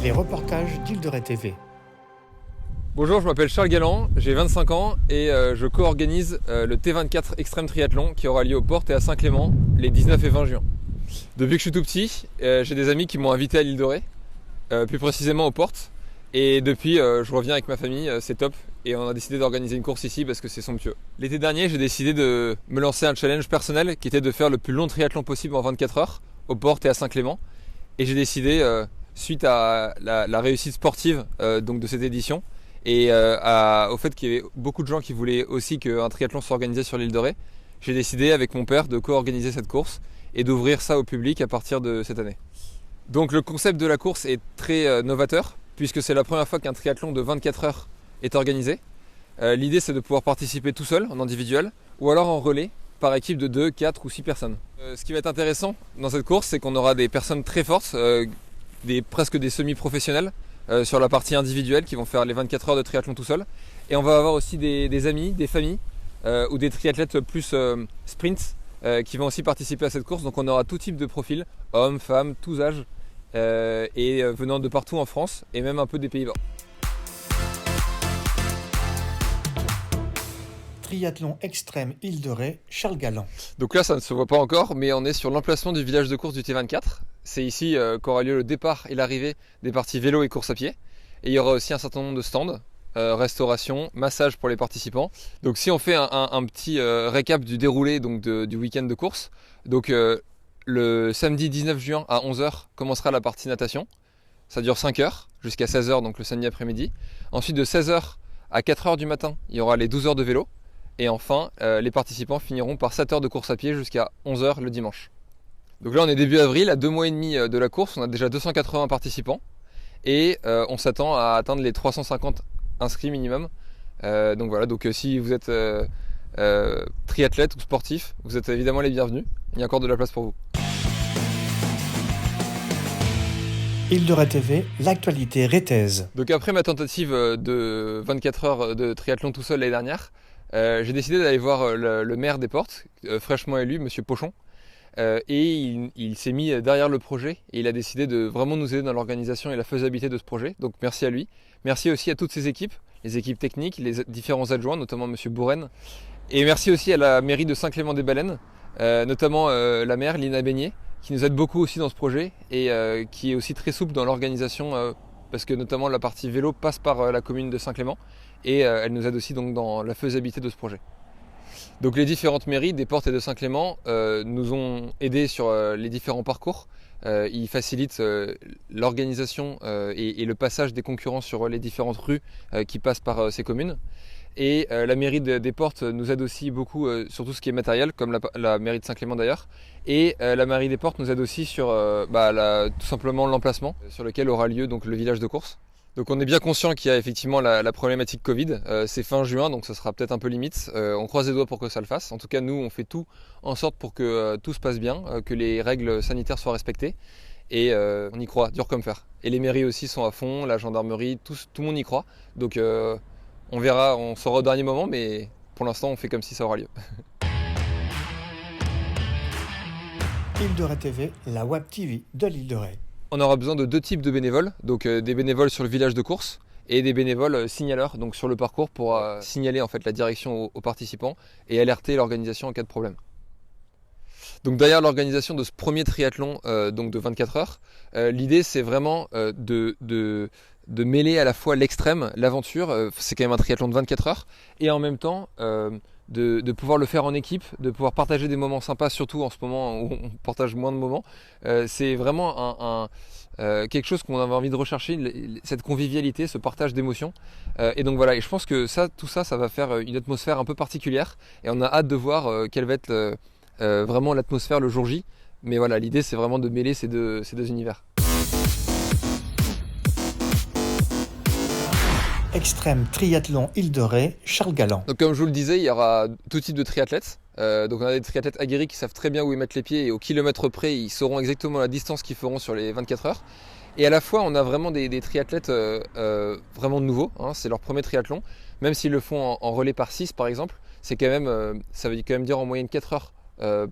Les reportages d'Île de Ré TV. Bonjour, je m'appelle Charles Galland, j'ai 25 ans et je co-organise le T24 Extrême Triathlon qui aura lieu aux Portes et à Saint-Clément les 19 et 20 juin. Depuis que je suis tout petit, j'ai des amis qui m'ont invité à l'Île de Ré, plus précisément aux Portes. Et depuis, je reviens avec ma famille, c'est top. Et on a décidé d'organiser une course ici parce que c'est somptueux. L'été dernier, j'ai décidé de me lancer un challenge personnel qui était de faire le plus long triathlon possible en 24 heures, aux Portes et à Saint-Clément. Et j'ai décidé, suite à la réussite sportive donc de cette édition, et au fait qu'il y avait beaucoup de gens qui voulaient aussi qu'un triathlon soit organisé sur l'île de Ré, j'ai décidé avec mon père de co-organiser cette course et d'ouvrir ça au public à partir de cette année. Donc le concept de la course est très novateur, puisque c'est la première fois qu'un triathlon de 24 heures est organisé. L'idée c'est de pouvoir participer tout seul, en individuel, ou alors en relais, par équipe de 2, 4 ou 6 personnes. Ce qui va être intéressant dans cette course, c'est qu'on aura des personnes très fortes, presque des semi-professionnels, sur la partie individuelle qui vont faire les 24 heures de triathlon tout seul. Et on va avoir aussi des amis, des familles ou des triathlètes plus sprint qui vont aussi participer à cette course. Donc on aura tout type de profil, hommes, femmes, tous âges et venant de partout en France et même un peu des Pays-Bas. Triathlon extrême Île de Ré, Charles Galland. Donc là ça ne se voit pas encore, mais on est sur l'emplacement du village de course du T24. C'est ici qu'aura lieu le départ et l'arrivée des parties vélo et course à pied. Et il y aura aussi un certain nombre de stands, restauration, massage pour les participants. Donc si on fait un petit récap du déroulé donc du week-end de course, donc le samedi 19 juin à 11 h commencera la partie natation. Ça dure 5 heures jusqu'à 16 h donc le samedi après-midi. Ensuite de 16 h à 4 h du matin, il y aura les 12 heures de vélo. Et enfin, les participants finiront par 7 heures de course à pied jusqu'à 11 h le dimanche. Donc là on est début avril, à 2 mois et demi de la course, on a déjà 280 participants et on s'attend à atteindre les 350 inscrits minimum. Donc voilà, donc si vous êtes triathlète ou sportif, vous êtes évidemment les bienvenus, il y a encore de la place pour vous. Île de Ré TV, l'actualité rétaise. Donc après ma tentative de 24 heures de triathlon tout seul l'année dernière, j'ai décidé d'aller voir le maire des Portes, fraîchement élu, monsieur Pochon. Et il s'est mis derrière le projet et il a décidé de vraiment nous aider dans l'organisation et la faisabilité de ce projet. Donc merci à lui. Merci aussi à toutes ses équipes, les équipes techniques, les différents adjoints, notamment monsieur Bourren. Et merci aussi à la mairie de Saint-Clément-des-Baleines, notamment la maire Lina Beignet, qui nous aide beaucoup aussi dans ce projet et qui est aussi très souple dans l'organisation parce que notamment la partie vélo passe par la commune de Saint-Clément et elle nous aide aussi donc dans la faisabilité de ce projet. Donc les différentes mairies des Portes et de Saint-Clément nous ont aidés sur les différents parcours. Ils facilitent l'organisation et le passage des concurrents sur les différentes rues qui passent par ces communes. Et la mairie des Portes nous aide aussi beaucoup sur tout ce qui est matériel, comme la mairie de Saint-Clément d'ailleurs. Et la mairie des Portes nous aide aussi sur tout simplement l'emplacement sur lequel aura lieu donc, le village de course. Donc on est bien conscient qu'il y a effectivement la problématique Covid, c'est fin juin donc ça sera peut-être un peu limite, on croise les doigts pour que ça le fasse. En tout cas nous on fait tout en sorte pour que tout se passe bien, que les règles sanitaires soient respectées et on y croit, dur comme fer. Et les mairies aussi sont à fond, la gendarmerie, tout le monde y croit. Donc on verra, on saura au dernier moment mais pour l'instant on fait comme si ça aura lieu. Île de Ré TV, la web TV de l'Île de Ré. On aura besoin de 2 types de bénévoles, donc des bénévoles sur le village de course et des bénévoles signaleurs, donc sur le parcours pour signaler en fait la direction aux participants et alerter l'organisation en cas de problème. Donc derrière l'organisation de ce premier triathlon donc de 24 heures, l'idée c'est vraiment de mêler à la fois l'extrême, l'aventure, c'est quand même un triathlon de 24 heures, et en même temps de pouvoir le faire en équipe, de pouvoir partager des moments sympas, surtout en ce moment où on partage moins de moments. C'est vraiment quelque chose qu'on avait envie de rechercher, cette convivialité, ce partage d'émotions. Et donc voilà, et je pense que tout ça va faire une atmosphère un peu particulière, et on a hâte de voir quelle va être vraiment l'atmosphère le jour J. Mais voilà, l'idée c'est vraiment de mêler ces deux univers. Extrême triathlon Île de Ré, Charles Galland. Donc comme je vous le disais, il y aura tout type de triathlètes. Donc on a des triathlètes aguerris qui savent très bien où ils mettent les pieds et au kilomètre près, ils sauront exactement la distance qu'ils feront sur les 24 heures. Et à la fois, on a vraiment des triathlètes vraiment nouveaux, hein, c'est leur premier triathlon. Même s'ils le font en relais par 6 par exemple, c'est quand même, ça veut quand même dire en moyenne 4 heures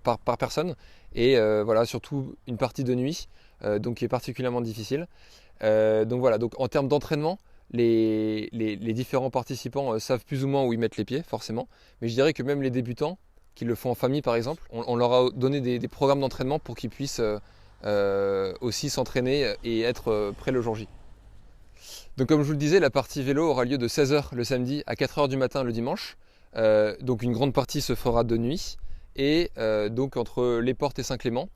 par personne. Et voilà, surtout une partie de nuit. donc qui est particulièrement difficile. Donc voilà, donc en termes d'entraînement, les différents participants savent plus ou moins où ils mettent les pieds, forcément. Mais je dirais que même les débutants, qui le font en famille par exemple, on leur a donné des programmes d'entraînement pour qu'ils puissent aussi s'entraîner et être prêts le jour J. Donc comme je vous le disais, la partie vélo aura lieu de 16 h le samedi à 4 h du matin le dimanche. Donc une grande partie se fera de nuit. Et donc entre Les Portes et Saint-Clément,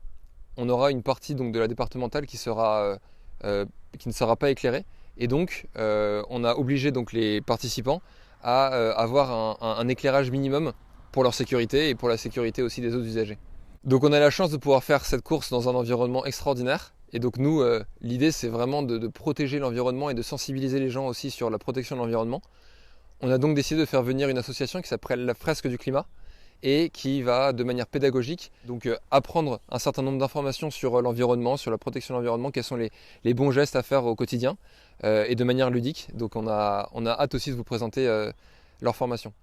on aura une partie donc, de la départementale qui ne sera pas éclairée. Et donc on a obligé donc, les participants à avoir un éclairage minimum pour leur sécurité et pour la sécurité aussi des autres usagers. Donc on a la chance de pouvoir faire cette course dans un environnement extraordinaire. Et donc nous, l'idée c'est vraiment de protéger l'environnement et de sensibiliser les gens aussi sur la protection de l'environnement. On a donc décidé de faire venir une association qui s'appelle la Fresque du Climat et qui va de manière pédagogique donc apprendre un certain nombre d'informations sur l'environnement, sur la protection de l'environnement, quels sont les bons gestes à faire au quotidien et de manière ludique. Donc on a hâte aussi de vous présenter leur formation.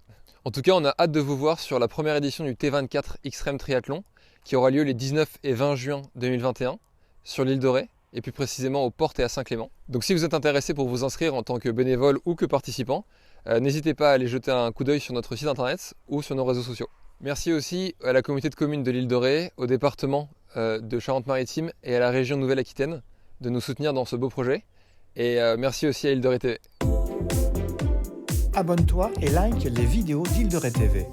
En tout cas, on a hâte de vous voir sur la première édition du T24 Extreme Triathlon qui aura lieu les 19 et 20 juin 2021 sur l'île de Ré et plus précisément aux Portes et à Saint-Clément. Donc si vous êtes intéressé pour vous inscrire en tant que bénévole ou que participant, n'hésitez pas à aller jeter un coup d'œil sur notre site internet ou sur nos réseaux sociaux. Merci aussi à la communauté de communes de l'île de Ré, au département de Charente-Maritime et à la région Nouvelle-Aquitaine de nous soutenir dans ce beau projet. Et merci aussi à Île de Ré TV. Abonne-toi et like les vidéos d'Île de Ré TV.